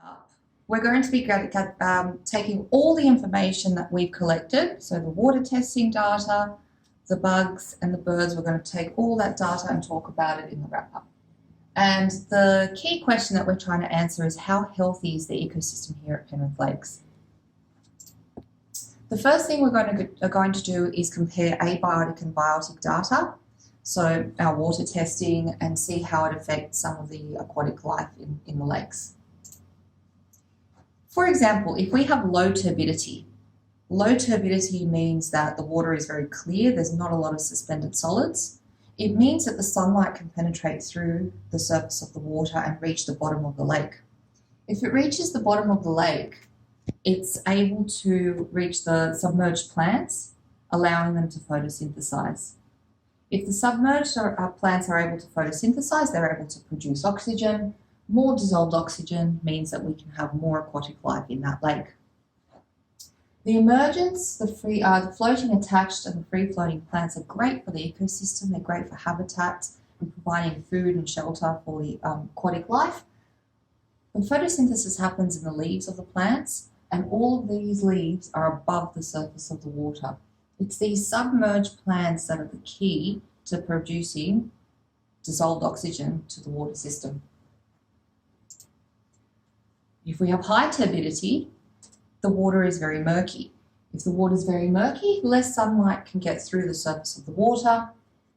up, we're going to be taking all the information that we've collected, so the water testing data, the bugs and the birds, we're going to take all that data and talk about it in the wrap-up. And the key question that we're trying to answer is, how healthy is the ecosystem here at Penrith Lakes? The first thing we're going to do is compare abiotic and biotic data, so our water testing, and see how it affects some of the aquatic life in the lakes. For example, if we have low turbidity means that the water is very clear, there's not a lot of suspended solids. It means that the sunlight can penetrate through the surface of the water and reach the bottom of the lake. If it reaches the bottom of the lake, it's able to reach the submerged plants, allowing them to photosynthesize. If the submerged plants are able to photosynthesize, they're able to produce oxygen. More dissolved oxygen means that we can have more aquatic life in that lake. The emergence, the floating attached and the free-floating plants are great for the ecosystem. They're great for habitat and providing food and shelter for the aquatic life. The photosynthesis happens in the leaves of the plants, and all of these leaves are above the surface of the water. It's these submerged plants that are the key to producing dissolved oxygen to the water system. If we have high turbidity, the water is very murky. If the water is very murky, less sunlight can get through the surface of the water,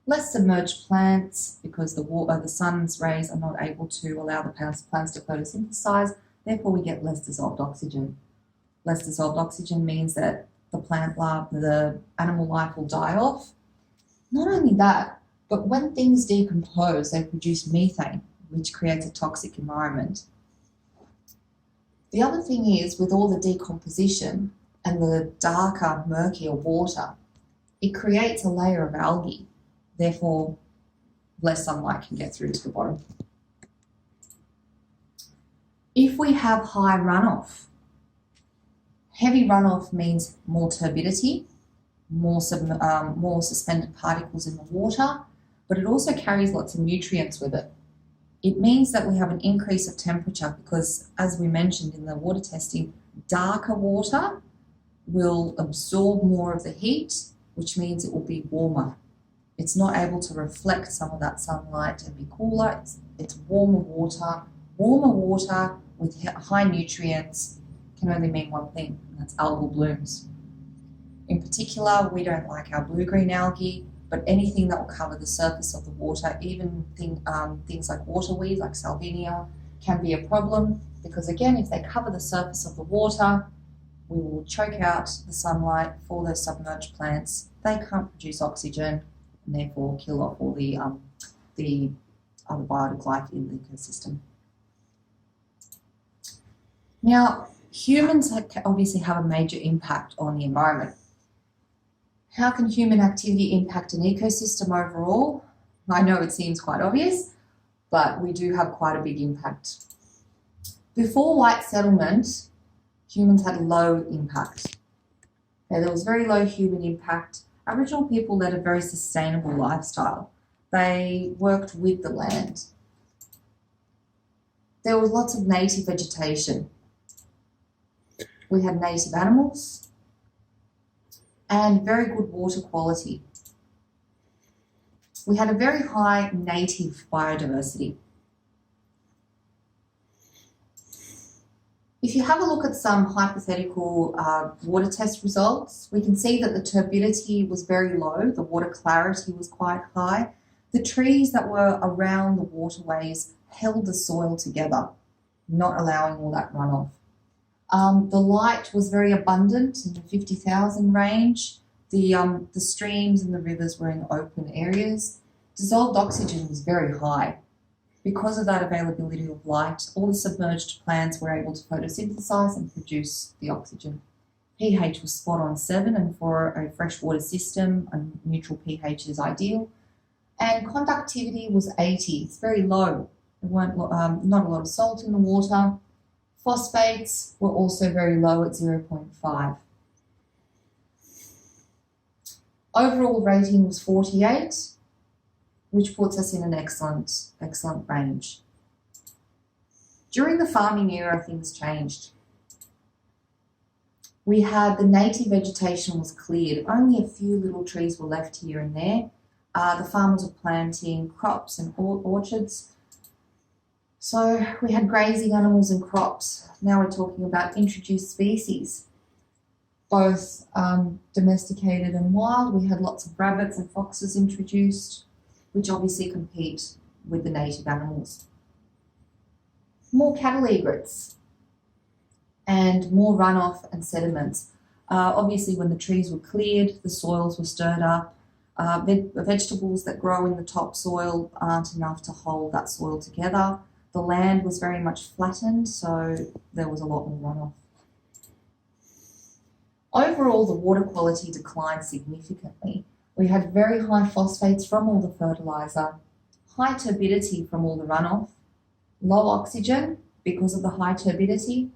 less submerged plants because the sun's rays are not able to allow the plants to photosynthesize, therefore we get less dissolved oxygen. Less dissolved oxygen means that the animal life will die off. Not only that, but when things decompose, they produce methane, which creates a toxic environment. The other thing is, with all the decomposition and the darker, murkier water, it creates a layer of algae. Therefore, less sunlight can get through to the bottom. If we have high runoff, heavy runoff means more turbidity, more suspended particles in the water, but it also carries lots of nutrients with it. It means that we have an increase of temperature because, as we mentioned in the water testing, darker water will absorb more of the heat, which means it will be warmer. It's not able to reflect some of that sunlight and be cooler. It's warmer water. Warmer water with high nutrients can only mean one thing, and that's algal blooms. In particular, we don't like our blue-green algae, but anything that will cover the surface of the water, even things like waterweed, like Salvinia, can be a problem because, again, if they cover the surface of the water, we will choke out the sunlight for those submerged plants. They can't produce oxygen and therefore kill off all the other biotic life in the ecosystem. Now, humans obviously have a major impact on the environment. How can human activity impact an ecosystem overall? I know it seems quite obvious, but we do have quite a big impact. Before white settlement, humans had low impact. Okay, there was very low human impact. Aboriginal people led a very sustainable lifestyle. They worked with the land. There was lots of native vegetation. We had native animals and very good water quality. We had a very high native biodiversity. If you have a look at some hypothetical water test results, we can see that the turbidity was very low, the water clarity was quite high. The trees that were around the waterways held the soil together, not allowing all that runoff. The light was very abundant in the 50,000 range. The streams and the rivers were in open areas. Dissolved oxygen was very high. Because of that availability of light, all the submerged plants were able to photosynthesize and produce the oxygen. pH was spot on 7, and for a freshwater system, a neutral pH is ideal. And conductivity was 80. It's very low. There weren't not a lot of salt in the water. Phosphates were also very low at 0.5. Overall rating was 48, which puts us in an excellent range. During the farming era, things changed. We had the native vegetation was cleared. Only a few little trees were left here and there. The farmers were planting crops and orchards. So we had grazing animals and crops. Now we're talking about introduced species, both domesticated and wild. We had lots of rabbits and foxes introduced, which obviously compete with the native animals. More cattle egrets and more runoff and sediments. Obviously, when the trees were cleared, the soils were stirred up. Vegetables that grow in the topsoil aren't enough to hold that soil together. The land was very much flattened, so there was a lot more runoff. Overall, the water quality declined significantly. We had very high phosphates from all the fertiliser, high turbidity from all the runoff, low oxygen because of the high turbidity,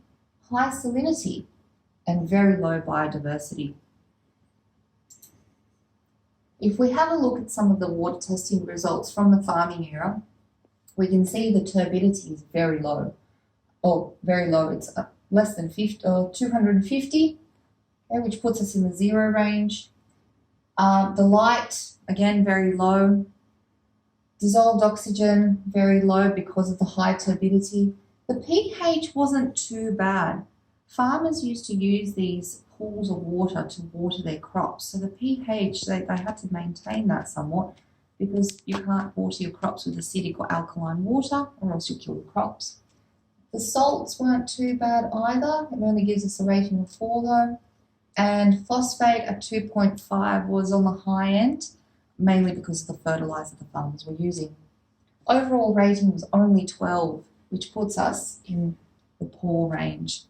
high salinity, and very low biodiversity. If we have a look at some of the water testing results from the farming era, we can see the turbidity is very low. It's less than 250, okay, which puts us in the 0 range. The light, again, very low. Dissolved oxygen, very low because of the high turbidity. The pH wasn't too bad. Farmers used to use these pools of water to water their crops. So the pH, they had to maintain that somewhat because you can't water your crops with acidic or alkaline water or else you'll kill the crops. The salts weren't too bad either. It only gives us a rating of 4 though. And phosphate at 2.5 was on the high end, mainly because of the fertiliser the farmers were using. Overall rating was only 12, which puts us in the poor range.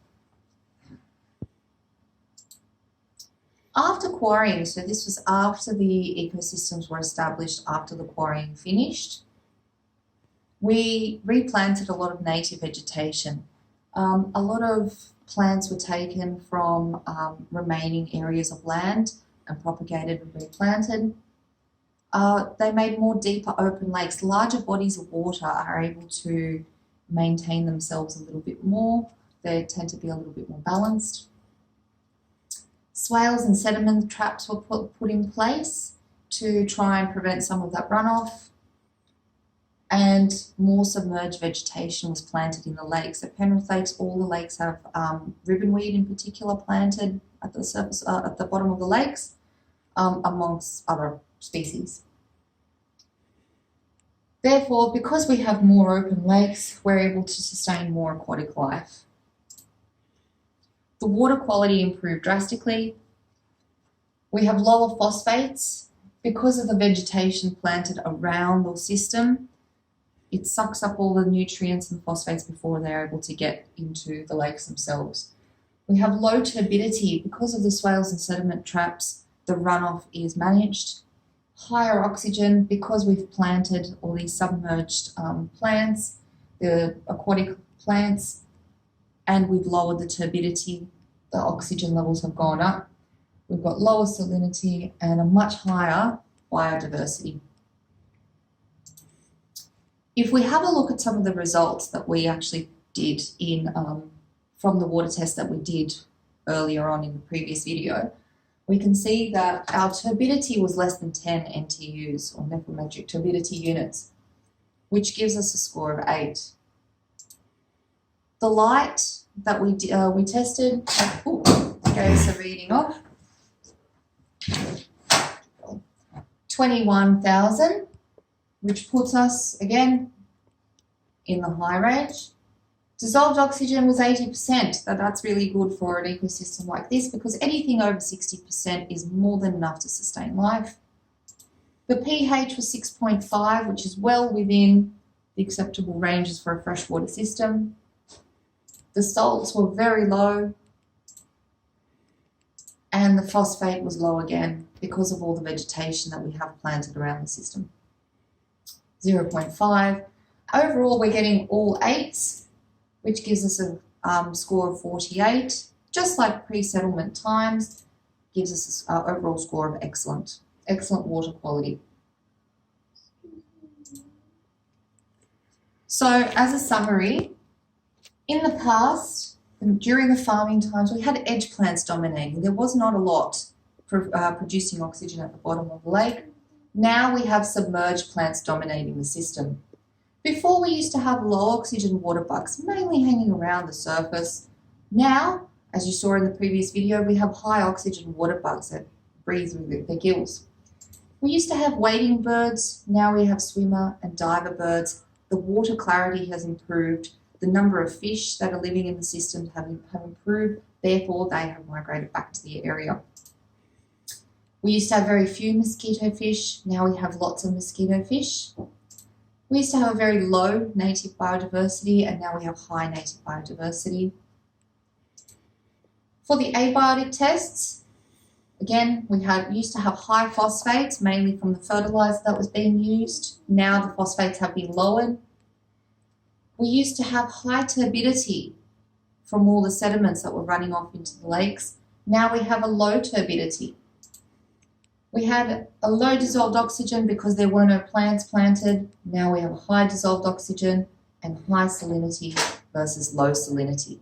After quarrying, so this was after the ecosystems were established, after the quarrying finished, we replanted a lot of native vegetation. A lot of plants were taken from remaining areas of land and propagated and replanted. They made more deeper open lakes. Larger bodies of water are able to maintain themselves a little bit more. They tend to be a little bit more balanced. Swales and sediment traps were put in place to try and prevent some of that runoff. And more submerged vegetation was planted in the lakes. At Penrith Lakes, all the lakes have ribbonweed in particular planted at the surface, at the bottom of the lakes, amongst other species. Therefore, because we have more open lakes, we're able to sustain more aquatic life. The water quality improved drastically. We have lower phosphates because of the vegetation planted around the system. It sucks up all the nutrients and phosphates before they're able to get into the lakes themselves. We have low turbidity because of the swales and sediment traps. The runoff is managed. Higher oxygen because we've planted all these submerged plants, the aquatic plants, and we've lowered the turbidity. The oxygen levels have gone up. We've got lower salinity and a much higher biodiversity. If we have a look at some of the results that we actually did in from the water test that we did earlier on in the previous video, we can see that our turbidity was less than 10 NTUs, or nephelometric turbidity units, which gives us a score of 8. The light that we tested gave us a reading of 21,000, which puts us, again, in the high range. Dissolved oxygen was 80%. That's really good for an ecosystem like this because anything over 60% is more than enough to sustain life. The pH was 6.5, which is well within the acceptable ranges for a freshwater system. The salts were very low, and the phosphate was low again because of all the vegetation that we have planted around the system. 0.5. Overall, we're getting all 8s, which gives us a score of 48. Just like pre-settlement times, gives us an overall score of excellent. Excellent water quality. So as a summary, In the past, during the farming times, we had edge plants dominating. There was not a lot producing oxygen at the bottom of the lake. Now we have submerged plants dominating the system. Before, we used to have low oxygen water bugs, mainly hanging around the surface. Now, as you saw in the previous video, we have high oxygen water bugs that breathe with their gills. We used to have wading birds. Now we have swimmer and diver birds. The water clarity has improved. The number of fish that are living in the system have improved. Therefore, they have migrated back to the area. We used to have very few mosquito fish. Now we have lots of mosquito fish. We used to have a very low native biodiversity, and now we have high native biodiversity. For the abiotic tests, again, we used to have high phosphates, mainly from the fertilizer that was being used. Now the phosphates have been lowered. We used to have high turbidity from all the sediments that were running off into the lakes. Now we have a low turbidity. We had a low dissolved oxygen because there were no plants planted. Now we have a high dissolved oxygen and high salinity versus low salinity.